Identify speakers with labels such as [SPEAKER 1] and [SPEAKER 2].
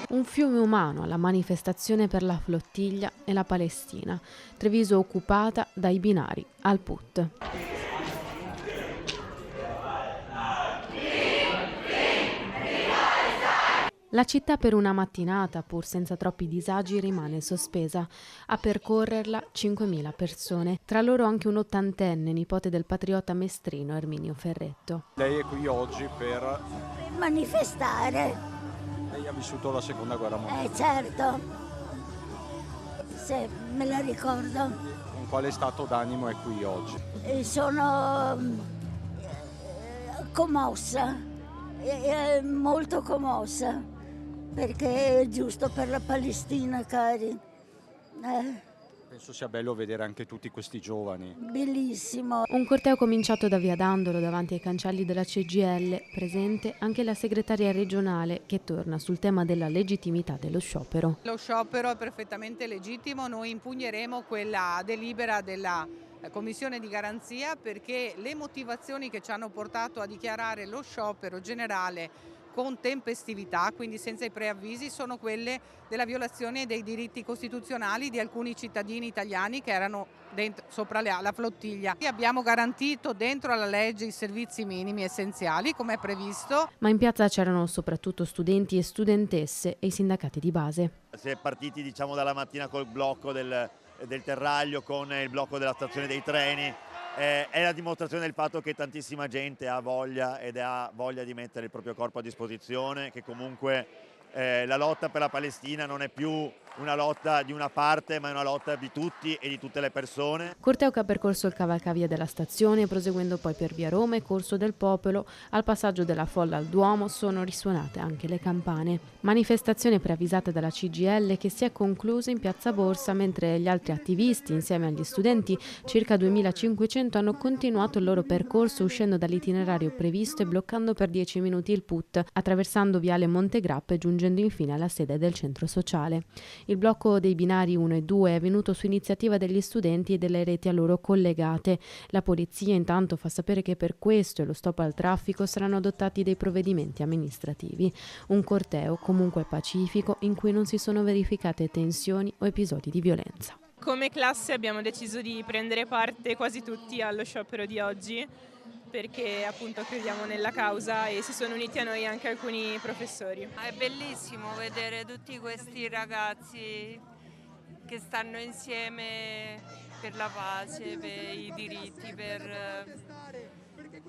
[SPEAKER 1] Un fiume umano alla manifestazione per la flottiglia e la Palestina. Treviso occupata dai binari al put. La città per una mattinata, pur senza troppi disagi, rimane sospesa. A percorrerla 5.000 persone, tra loro anche un ottantenne, nipote del patriota mestrino Erminio Ferretto.
[SPEAKER 2] Lei è qui oggi per
[SPEAKER 3] manifestare.
[SPEAKER 2] Lei ha vissuto la seconda guerra mondiale.
[SPEAKER 3] Certo, se me la ricordo.
[SPEAKER 2] Con quale stato d'animo è qui oggi?
[SPEAKER 3] Sono commossa, molto commossa, perché è giusto per la Palestina, cari.
[SPEAKER 2] Penso sia bello vedere anche tutti questi giovani.
[SPEAKER 3] Bellissimo.
[SPEAKER 1] Un corteo cominciato da Via Dandolo davanti ai cancelli della CGIL, presente anche la segretaria regionale che torna sul tema della legittimità dello sciopero.
[SPEAKER 4] Lo sciopero è perfettamente legittimo, noi impugneremo quella delibera della Commissione di garanzia perché le motivazioni che ci hanno portato a dichiarare lo sciopero generale con tempestività, quindi senza i preavvisi, sono quelle della violazione dei diritti costituzionali di alcuni cittadini italiani che erano sopra la flottiglia. Abbiamo garantito dentro alla legge i servizi minimi essenziali, come è previsto.
[SPEAKER 1] Ma in piazza c'erano soprattutto studenti e studentesse e i sindacati di base.
[SPEAKER 5] Si è partiti dalla mattina col blocco del terraglio, con il blocco della stazione dei treni. È la dimostrazione del fatto che tantissima gente ha voglia di mettere il proprio corpo a disposizione, che comunque la lotta per la Palestina non è più una lotta di una parte, ma è una lotta di tutti e di tutte le persone.
[SPEAKER 1] Corteo che ha percorso il cavalcavia della stazione, proseguendo poi per via Roma e Corso del Popolo. Al passaggio della folla al Duomo sono risuonate anche le campane. Manifestazione preavvisata dalla CGIL che si è conclusa in piazza Borsa, mentre gli altri attivisti, insieme agli studenti, circa 2500, hanno continuato il loro percorso uscendo dall'itinerario previsto e bloccando per 10 minuti il put, attraversando viale Montegrappa e giungendo infine alla sede del centro sociale. Il blocco dei binari 1 e 2 è avvenuto su iniziativa degli studenti e delle reti a loro collegate. La polizia intanto fa sapere che per questo e lo stop al traffico saranno adottati dei provvedimenti amministrativi. Un corteo comunque pacifico in cui non si sono verificate tensioni o episodi di violenza.
[SPEAKER 6] Come classe abbiamo deciso di prendere parte quasi tutti allo sciopero di oggi perché appunto crediamo nella causa e si sono uniti a noi anche alcuni professori.
[SPEAKER 7] È bellissimo vedere tutti questi ragazzi che stanno insieme per la pace, per i diritti, per